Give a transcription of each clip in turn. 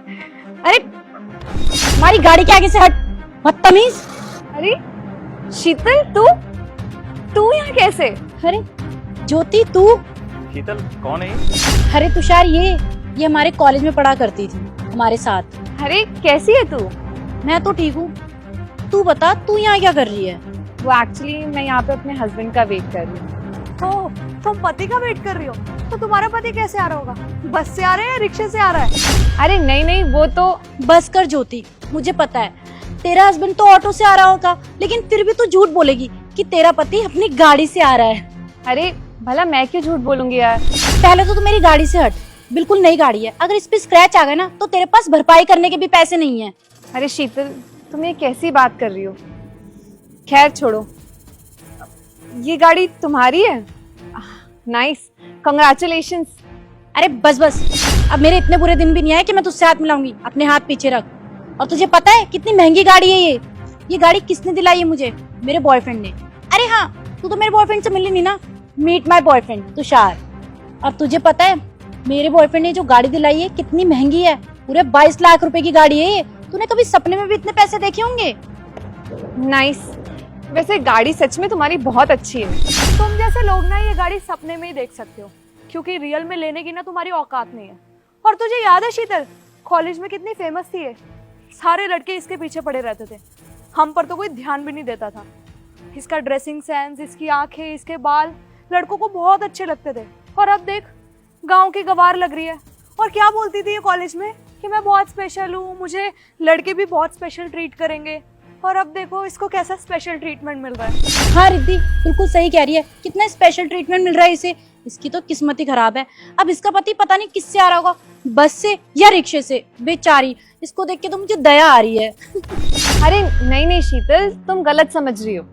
अरे हमारी गाड़ी के आगे से हट, बदतमीज। अरे शीतल, तू यहाँ कैसे? अरे ज्योति तू? शीतल कौन है ये? अरे तुषार, ये हमारे कॉलेज में पढ़ा करती थी हमारे साथ। अरे कैसी है तू? मैं तो ठीक हूँ, तू बता तू यहाँ क्या कर रही है? वो एक्चुअली मैं यहाँ पे अपने हस्बैंड का वेट कर रही हूँ। ओह, तुम पति का वेट कर रही हो? तो तुम्हारा पति कैसे आ रहा होगा? बस से आ रहा है या रिक्शे से आ रहा है? अरे नहीं, वो तो बस कर ज्योति, मुझे पता है तेरा हस्बैंड तो ऑटो से आ रहा होगा, लेकिन फिर भी तू झूठ बोलेगी कि तेरा पति अपनी गाड़ी से आ रहा है। अरे भला मैं क्यों झूठ बोलूंगी यार? पहले तो तू मेरी गाड़ी से हट, बिल्कुल नई गाड़ी है, अगर इस पे स्क्रैच आ गए ना तो तेरे पास भरपाई करने के भी पैसे नहीं है। अरे शीतल, तुम ये कैसी बात कर रही हो? खैर छोड़ो, ये गाड़ी तुम्हारी है? Nice, congratulations. अरे बस, अब मेरे इतने बुरे दिन भी नहीं आए कि मैं तुझसे हाथ मिलाऊंगी। अपने हाथ पीछे रख। और तुझे पता है कितनी महंगी गाड़ी है ये गाड़ी किसने दिलाई है मुझे? मेरे बॉयफ्रेंड ने। अरे हाँ, तू तो मेरे बॉयफ्रेंड से मिली नहीं ना। Meet my boyfriend Tushar. और तुझे पता है मेरे बॉयफ्रेंड ने जो गाड़ी दिलाई है कितनी महंगी है? पूरे 22 लाख रुपए की गाड़ी है ये। तूने कभी सपने में भी इतने पैसे देखे होंगे? नाइस, वैसे गाड़ी सच में तुम्हारी बहुत अच्छी है। तुम जैसे लोग ना ये गाड़ी सपने में ही देख सकते हो, क्योंकि रियल में लेने की ना तुम्हारी औकात नहीं है। और तुझे याद है शीतल, कॉलेज में कितनी फेमस थी ये? सारे लड़के इसके पीछे पड़े रहते थे, हम पर तो कोई ध्यान भी नहीं देता था। इसका ड्रेसिंग सेंस, इसकी आंखें, इसके बाल लड़कों को बहुत अच्छे लगते थे। और अब देख, गांव की गवार लग रही है। और क्या बोलती थी ये कॉलेज में कि मैं बहुत स्पेशल हूँ, मुझे लड़के भी बहुत स्पेशल ट्रीट करेंगे। और अब देखो इसको कैसा स्पेशल ट्रीटमेंट मिल रहा है। हाँ रिद्धि बिल्कुल सही कह रही है, कितना स्पेशल ट्रीटमेंट मिल रहा है इसे। इसकी तो किस्मत ही खराब है। अब इसका पति पता नहीं किससे आ रहा होगा, बस से या रिक्शे से। बेचारी, इसको देख के तो मुझे दया आ रही है। अरे नहीं शीतल, तुम गलत समझ रही हो।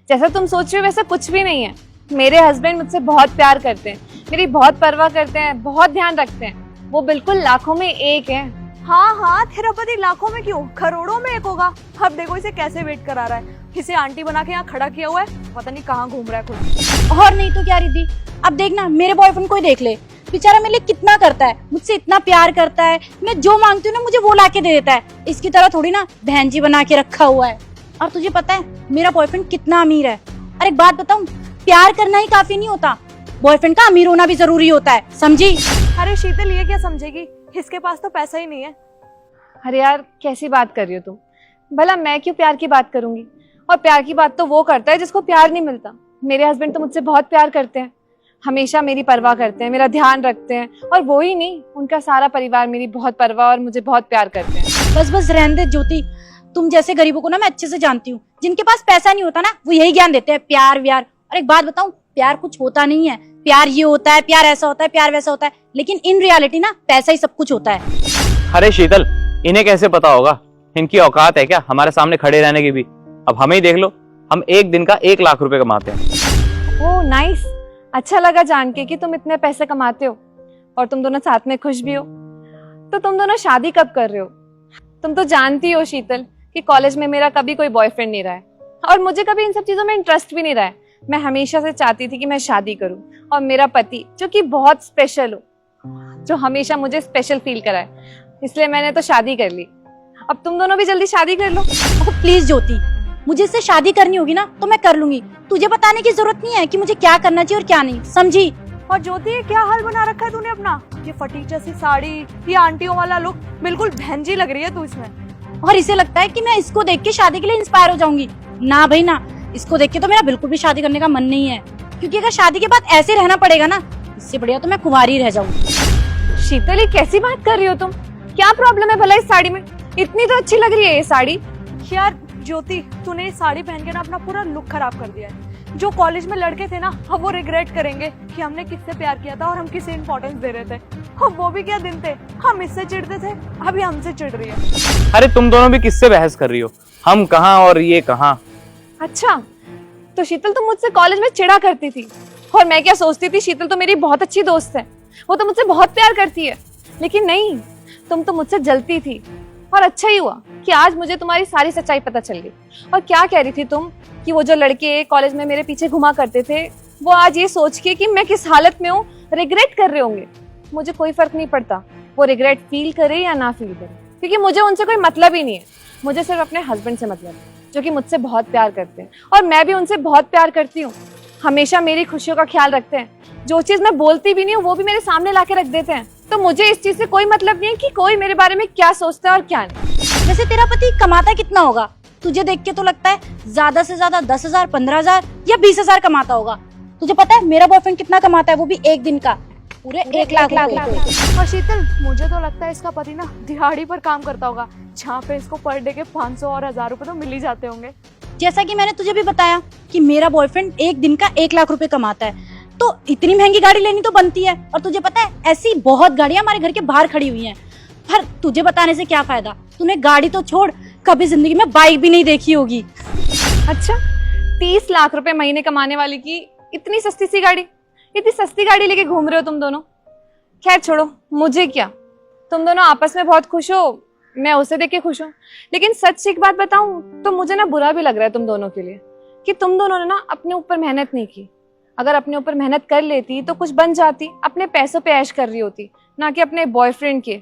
जैसा तुम सोच रही हो वैसा कुछ भी नहीं है। मेरे हस्बैंड मुझसे बहुत प्यार करते हैं, मेरी बहुत परवाह करते हैं, बहुत ध्यान रखते हैं। वो बिल्कुल लाखों में एक है। हाँ, तेरा पति लाखों में क्यों, करोड़ों में एक होगा। अब देखो इसे कैसे वेट करा रहा है। इसे आंटी बना के यहाँ खड़ा किया हुआ है, पता नहीं कहाँ घूम रहा है खुद। और नहीं तो क्या रिद्धि, अब देखना मेरे बॉयफ्रेंड को ही देख ले। बेचारा मेरे लिए कितना करता है, मुझसे इतना प्यार करता है। मैं जो मांगती हूँ ना मुझे वो लाके दे देता है। इसकी तरह थोड़ी ना बहन जी बना के रखा हुआ है। और तुझे पता है मेरा बॉयफ्रेंड कितना अमीर है। और एक बात बताऊं, प्यार करना ही काफी नहीं होता, बॉयफ्रेंड का अमीर होना भी जरूरी होता है, समझी? अरे शीतल, ये क्या समझेगी, इसके पास तो पैसा ही नहीं है। अरे यार कैसी बात कर रही हो तुम? भला मैं क्यों प्यार की बात करूंगी? और प्यार की बात तो वो करता है जिसको प्यार नहीं मिलता। मेरे हस्बैंड तो मुझसे बहुत प्यार करते हैं, हमेशा मेरी परवाह करते हैं, मेरा ध्यान रखते हैं। और वो ही नहीं, उनका सारा परिवार मेरी बहुत परवाह और मुझे बहुत प्यार करते हैं। बस रहने दे ज्योति, तुम जैसे गरीबों को ना मैं अच्छे से जानती हूँ। जिनके पास पैसा नहीं होता ना वो यही ज्ञान देते हैं, प्यार व्यार। और एक बात बताऊं, प्यार कुछ होता नहीं है। प्यार ये होता है, प्यार ऐसा होता है, प्यार वैसा होता है, लेकिन इन रियलिटी ना पैसा ही सब कुछ होता है। अरे शीतल, इन्हें कैसे पता होगा? इनकी औकात है क्या हमारे सामने खड़े रहने की भी? अब हमें ही देख लो, हम एक दिन का 1 लाख रुपए कमाते हैं। ओह नाइस, अच्छा लगा जान के कि तुम इतने पैसे कमाते हो और तुम दोनों साथ में खुश भी हो। तो तुम दोनों शादी कब कर रहे हो? तुम तो जानती हो शीतल कि कॉलेज में मेरा कभी कोई बॉयफ्रेंड नहीं रहा है और मुझे कभी इन सब चीजों में इंटरेस्ट भी नहीं रहा है। मैं हमेशा से चाहती थी कि मैं शादी करूं और मेरा पति जो कि बहुत स्पेशल हो, जो हमेशा मुझे स्पेशल फील कराए, इसलिए मैंने तो शादी कर ली। अब तुम दोनों भी जल्दी शादी कर लो। प्लीज ज्योति, मुझे इससे शादी करनी होगी ना तो मैं कर लूंगी। तुझे बताने की जरूरत नहीं है कि मुझे क्या करना चाहिए और क्या नहीं, समझी? और ज्योति, ये क्या हाल बना रखा है तूने अपना? ये फटीचर सी साड़ी, ये आंटियों वाला लुक, बिल्कुल बहन जी लग रही है तू इसमें। और इसे लगता है कि मैं इसको देख के शादी के लिए इंस्पायर हो जाऊंगी। ना भाई ना, इसको देख के तो मेरा बिल्कुल भी शादी करने का मन नहीं है। क्योंकि अगर शादी के बाद ऐसे रहना पड़ेगा ना, इससे बढ़िया तो मैं कुंवारी रह जाऊंगी। शीतल, ये कैसी बात कर रही हो तुम? क्या प्रॉब्लम है भला इस साड़ी में? इतनी तो अच्छी लग रही है ये साड़ी। यार ज्योति, तूने ये साड़ी पहन के ना अपना पूरा लुक खराब कर दिया है। जो कॉलेज में लड़के थे ना, अब वो रिग्रेट करेंगे कि हमने किससे प्यार किया था और हम किसे इंपॉर्टेंस दे रहे थे। और वो भी क्या दिन थे, हम इससे चिढ़ते थे, अभी हमसे चिढ़ रही है। अरे तुम दोनों भी किससे बहस कर रही हो? हम कहाँ और ये कहाँ? अच्छा, तो शीतल तुम मुझसे कॉलेज में चिढ़ा करती थी और मैं क्या सोचती थी, शीतल तो मेरी बहुत अच्छी दोस्त है, वो तो मुझसे बहुत प्यार करती है। लेकिन नहीं, तुम तो मुझसे जलती थी। और अच्छा ही हुआ कि आज मुझे तुम्हारी सारी सच्चाई पता चल गई। और क्या कह रही थी तुम कि वो जो लड़के कॉलेज में मेरे पीछे घुमा करते थे, वो आज ये सोच के कि मैं किस हालत में हूँ रिग्रेट कर रहे होंगे। मुझे कोई फर्क नहीं पड़ता, वो रिग्रेट फील करे या ना फील करे, क्योंकि मुझे उनसे कोई मतलब ही नहीं है। मुझे सिर्फ अपने हस्बैंड से मतलब है, जो कि मुझसे बहुत प्यार करते हैं और मैं भी उनसे बहुत प्यार करती हूँ। हमेशा मेरी खुशियों का ख्याल रखते हैं, जो चीज मैं बोलती भी नहीं हूँ वो भी मेरे सामने लाके रख देते हैं। तो मुझे इस चीज से कोई मतलब नहीं है कि कोई मेरे बारे में क्या सोचता है और क्या नहीं। वैसे तेरा पति कमाता कितना होगा? तुझे देख के तो लगता है ज्यादा से ज्यादा 10,000, 15,000 या 20,000 कमाता होगा। तुझे पता है मेरा बॉयफ्रेंड कितना कमाता है? वो भी एक दिन का पूरे 1 लाख रुपए। और शीतल, मुझे तो लगता है इसका पति ना दिहाड़ी पर काम करता होगा, जहाँ पे इसको पर डे के 500 और 1000 रुपए तो मिल ही जाते होंगे। जैसा कि मैंने तुझे भी बताया कि मेरा बॉयफ्रेंड एक दिन का 1 लाख रुपए कमाता है, तो इतनी महंगी गाड़ी लेनी तो बनती है। और तुझे पता है ऐसी बहुत गाड़ियां हमारे घर के बाहर खड़ी हुई हैं, पर तुझे बताने से क्या फायदा? तूने गाड़ी तो छोड़, कभी जिंदगी में बाइक भी नहीं देखी होगी। अच्छा, 30 लाख रुपए महीने कमाने वाली की इतनी सस्ती सी गाड़ी, इतनी सस्ती गाड़ी लेके घूम रहे हो तुम दोनों। खैर छोड़ो, मुझे क्या, तुम दोनों आपस में बहुत खुश हो, मैं उसे देख के खुश हूँ। लेकिन सच एक बात बताऊं तो मुझे ना बुरा भी लग रहा है तुम दोनों के लिए, कि तुम दोनों ने ना अपने ऊपर मेहनत नहीं की। अगर अपने ऊपर मेहनत कर लेती तो कुछ बन जाती, अपने पैसों पे ऐश कर रही होती, ना कि अपने बॉयफ्रेंड के।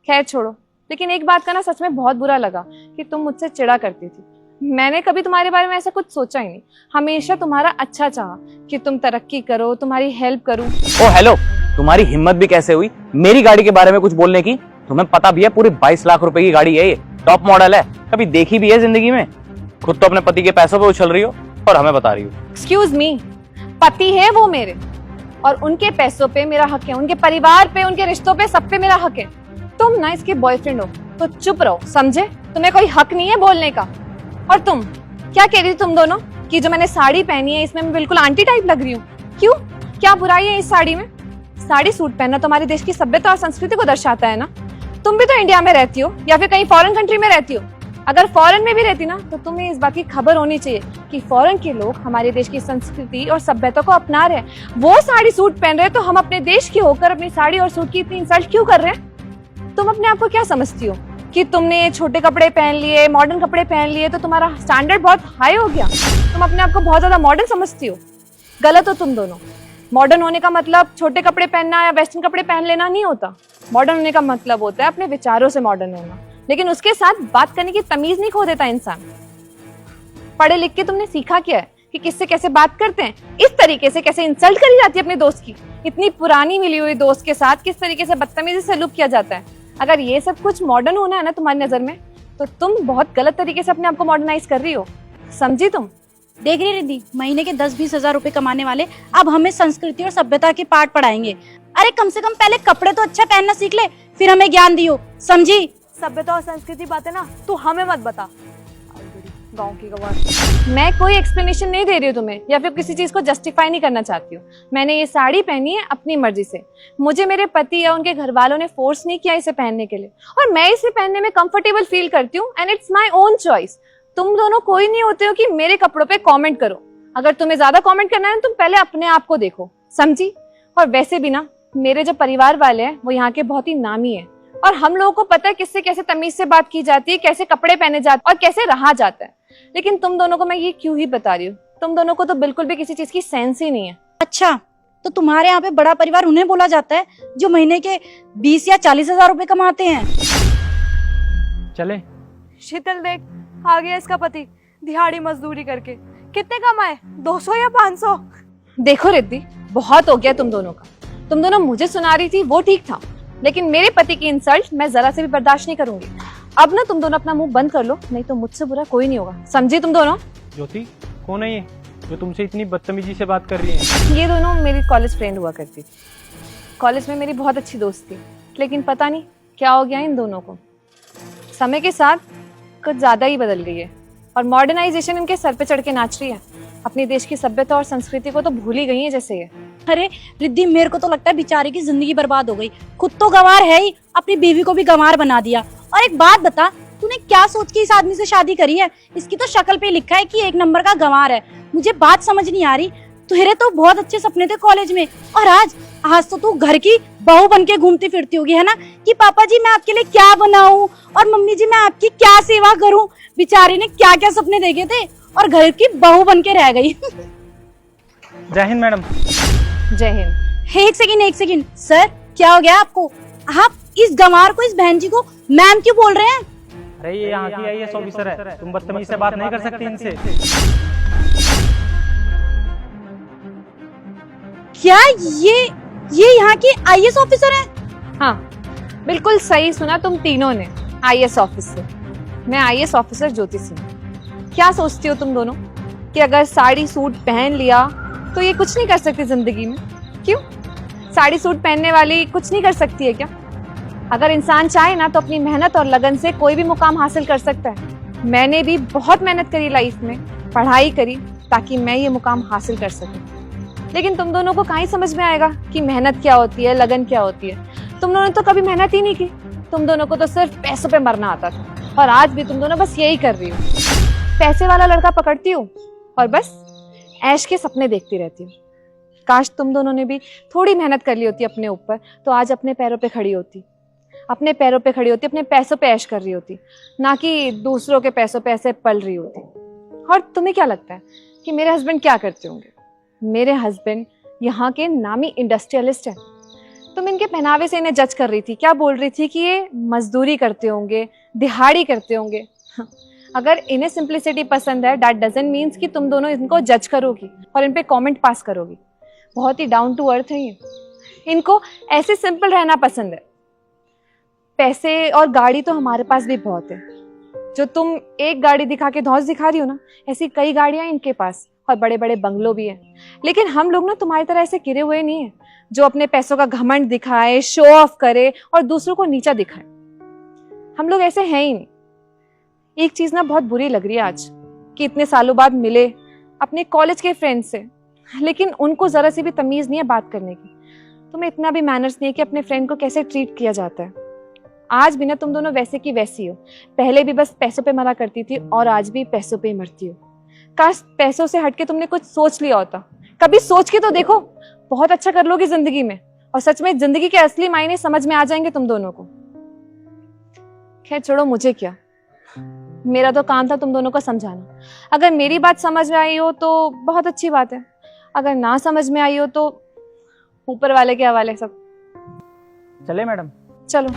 खैर छोड़ो, लेकिन एक बात का ना सच में बहुत बुरा लगा कि तुम मुझसे चिढ़ा करती थी। मैंने कभी तुम्हारे बारे में ऐसा कुछ सोचा ही नहीं, हमेशा तुम्हारा अच्छा चाहा कि तुम तरक्की करो, तुम्हारी हेल्प करूं। ओ हेलो, तुम्हारी हिम्मत भी कैसे हुई मेरी गाड़ी के बारे में कुछ बोलने की? तुम्हें पता भी है पूरी 22 लाख रुपए की गाड़ी है ये, टॉप मॉडल है, कभी देखी भी है जिंदगी में? खुद तो अपने पति के पैसों पे उछल रही हो और हमें बता रही हो। एक्सक्यूज मी, पति है वो मेरे, और उनके पैसों पे मेरा हक है, उनके परिवार पे, उनके रिश्तों पे, सब पे मेरा हक है। तुम ना इसके बॉयफ्रेंड हो तो चुप रहो, समझे? तुम्हें कोई हक नहीं है बोलने का। और तुम क्या कह रही थी तुम दोनों कि जो मैंने साड़ी पहनी है इसमें मैं बिल्कुल आंटी टाइप लग रही हूँ? क्यों, क्या बुराई है इस साड़ी में? साड़ी सूट पहनना तो हमारे देश की सभ्यता और संस्कृति को दर्शाता है ना। तुम भी तो इंडिया में रहती हो या फिर कहीं फॉरेन कंट्री में रहती हो। अगर फॉरेन में भी रहती ना तो तुम्हें इस बात की खबर होनी चाहिए कि फॉरेन के लोग हमारे देश की संस्कृति और सभ्यता को अपना रहे हैं। वो साड़ी सूट पहन रहे हैं तो हम अपने देश के होकर अपनी साड़ी और सूट की इतनी इंसल्ट क्यों कर रहे हैं? तुम अपने आप को क्या समझती हो कि तुमने छोटे कपड़े पहन लिए, मॉडर्न कपड़े पहन लिए तो तुम्हारा स्टैंडर्ड बहुत हाई हो गया? तुम अपने आप को बहुत ज्यादा मॉडर्न समझती हो। गलत हो तुम दोनों। मॉडर्न होने का मतलब छोटे कपड़े पहनना या वेस्टर्न कपड़े पहन लेना नहीं होता। मॉडर्न होने का मतलब होता है अपने विचारों से मॉडर्न होना, लेकिन उसके साथ बात करने की तमीज नहीं खो देता इंसान। पढ़े लिख के तुमने सीखा क्या है कि किससे कैसे बात करते हैं, इस तरीके से कैसे इंसल्ट करी जाती है अपने दोस्त की, इतनी पुरानी मिली हुई दोस्त के साथ किस तरीके से बदतमीजी से सलूक किया जाता है। अगर ये सब कुछ मॉडर्न होना है ना तुम्हारी नजर में, तो तुम बहुत गलत तरीके से अपने आप को मॉडर्नाइज कर रही हो, समझी तुम? देख रही रिद्धि, महीने के 10-20 हजार रुपए कमाने वाले अब हमें संस्कृति और सभ्यता के पाठ पढ़ाएंगे। अरे कम से कम पहले कपड़े तो अच्छा पहनना सीख ले, फिर हमें ज्ञान दियो, समझी? सभ्यता और संस्कृति बातें ना तू हमें मत बता, गाँव की गवार। मैं कोई एक्सप्लेनेशन नहीं दे रही हूँ तुम्हें या फिर किसी चीज को जस्टिफाई नहीं करना चाहती हूँ। मैंने ये साड़ी पहनी है अपनी मर्जी से, मुझे मेरे पति या उनके घर वालों ने फोर्स नहीं किया इसे पहनने के लिए, और मैं इसे पहनने में कंफर्टेबल फील करती हूँ and it's my own choice. तुम दोनों कोई नहीं होते हो कि मेरे कपड़ों पे कमेंट करो। अगर तुम्हें ज्यादा कमेंट करना है तुम पहले अपने आप को देखो, समझी? और वैसे भी ना मेरे जो परिवार वाले हैं वो यहाँ के बहुत ही नामी है, और हम लोगों को पता है किससे कैसे तमीज से बात की जाती है, कैसे कपड़े पहने जाते और कैसे रहा जाता है। लेकिन तुम दोनों को मैं ये क्यों ही बता रही हूँ, तुम दोनों को तो बिल्कुल भी किसी चीज की सेंस ही नहीं है। अच्छा, तो तुम्हारे यहाँ पे बड़ा परिवार उन्हें बोला जाता है जो महीने के 20 या 40 हजार रुपए कमाते हैं। चले। शीतल देख, आ गया इसका पति दिहाड़ी मजदूरी करके। कितने कमाए, 200 या 500? देखो रिद्धि, बहुत हो गया तुम दोनों का। तुम दोनों मुझे सुना रही थी वो ठीक था, लेकिन मेरे पति की इंसल्ट मैं जरा से भी बर्दाश्त नहीं करूंगी। अब ना तुम दोनों अपना मुंह बंद कर लो, नहीं तो मुझसे बुरा कोई नहीं होगा, समझी तुम दोनों? ज्योति, कौन है ये जो तुमसे इतनी बदतमीजी से बात कर रही है? ये दोनों मेरी कॉलेज फ्रेंड हुआ करती थी। कॉलेज में मेरी बहुत अच्छी दोस्त थी, लेकिन पता नहीं क्या हो गया इन दोनों को। समय के साथ कुछ ज्यादा ही बदल गई है और मॉडर्नाइजेशन इनके सर पे चढ़ के नाच रही है। अपने देश की सभ्यता और संस्कृति को तो भूल ही गई है जैसे ये। अरे रिद्धि, मेरे को तो लगता है बेचारे की जिंदगी बर्बाद हो गई। खुद तो गंवार है ही, अपनी बीवी को भी गंवार बना दिया। और एक बात बता, तूने क्या सोच के इस आदमी से शादी करी है? इसकी तो शक्ल पे लिखा है कि 1 नंबर का गंवार है। मुझे बात समझ नहीं आ रही। तुहरे तो बहुत अच्छे सपने थे कॉलेज में, और आज तो तू घर की बहू बन के घूमती फिरती होगी, है ना? कि पापा जी मैं आपके लिए क्या बनाऊं और मम्मी जी मैं आपकी क्या सेवा करूं। बेचारी ने क्या क्या सपने देखे थे और घर की बहू बन के रह गई। जय हिंद मैडम। जय हिंद। एक सेकंड सर, क्या हो गया आपको? आप इस गंवार को, इस बहन जी को मैम क्यों बोल रहे हैं? अरे ये यहाँ की आईएएस ऑफिसर है, तुम बदतमीजी से बात नहीं कर सकती इनसे। क्या ये यहाँ की आईएएस ऑफिसर है? हाँ, बिल्कुल सही सुना तुम तीनों ने, आईएएस ऑफिसर। मैं आईएएस ऑफिसर ज्योति सिंह। क्या सोचती हो तुम दोनों कि अगर साड़ी सूट पहन लिया तो ये कुछ नहीं कर सकती जिंदगी में? क्यों? साड़ी सूट पहनने वाली कुछ नहीं कर सकती है क्या? अगर इंसान चाहे ना तो अपनी मेहनत और लगन से कोई भी मुकाम हासिल कर सकता है। मैंने भी बहुत मेहनत करी लाइफ में, पढ़ाई करी ताकि मैं ये मुकाम हासिल कर सकूं। लेकिन तुम दोनों को कहीं समझ में आएगा कि मेहनत क्या होती है, लगन क्या होती है। तुम दोनों ने तो कभी मेहनत ही नहीं की। तुम दोनों को तो सिर्फ पैसों पे मरना आता था, और आज भी तुम दोनों बस यही कर रही हो। पैसे वाला लड़का पकड़ती हो और बस ऐश के सपने देखती रहती हो। काश तुम दोनों ने भी थोड़ी मेहनत कर ली होती अपने ऊपर, तो आज अपने पैरों पे खड़ी होती, अपने पैरों पे खड़ी होती, अपने पैसों पे ऐश कर रही होती, ना कि दूसरों के पैसों पे ऐसे पल रही होती। और तुम्हें क्या लगता है कि मेरे हस्बैंड क्या करते होंगे? मेरे हस्बैंड यहाँ के नामी इंडस्ट्रियलिस्ट हैं। तुम इनके पहनावे से इन्हें जज कर रही थी, क्या बोल रही थी कि ये मजदूरी करते होंगे, दिहाड़ी करते होंगे। अगर इन्हें सिंप्लिसिटी पसंद है, दैट डजंट मीन्स कि तुम दोनों इनको जज करोगी और इन पे कमेंट पास करोगी। बहुत ही डाउन टू अर्थ है ये। इनको ऐसे सिंपल रहना पसंद है। पैसे और गाड़ी तो हमारे पास भी बहुत है। जो तुम एक गाड़ी दिखा के धौंस दिखा रही हो ना, ऐसी कई गाड़ियां इनके पास, और बड़े बड़े बंगलों भी हैं। लेकिन हम लोग ना तुम्हारी तरह ऐसे गिरे हुए नहीं है जो अपने पैसों का घमंड दिखाए, शो ऑफ करे और दूसरों को नीचा दिखाए। हम लोग ऐसे हैं ही नहीं। एक चीज ना बहुत बुरी लग रही है आज, कि इतने सालों बाद मिले अपने कॉलेज के फ्रेंड से, लेकिन उनको जरा सी भी तमीज नहीं है बात करने की। तुम्हें इतना भी मैनर्स नहीं है कि अपने फ्रेंड को कैसे ट्रीट किया जाता है। आज भी ना तुम दोनों वैसे की वैसी हो। पहले भी बस पैसों पे मरा करती थी और आज भी पैसों पे ही मरती हो। काश पैसों से हटके तुमने कुछ सोच लिया होता। कभी सोच के तो देखो, बहुत अच्छा कर लोगी जिंदगी में, और सच में जिंदगी के असली मायने समझ में आ जाएंगे तुम दोनों को। खैर छोड़ो, मुझे क्या, मेरा तो काम था तुम दोनों को समझाना। अगर मेरी बात समझ में आई हो तो बहुत अच्छी बात है, अगर ना समझ में आई हो तो ऊपर वाले के हवाले सब। चले मैडम? चलो।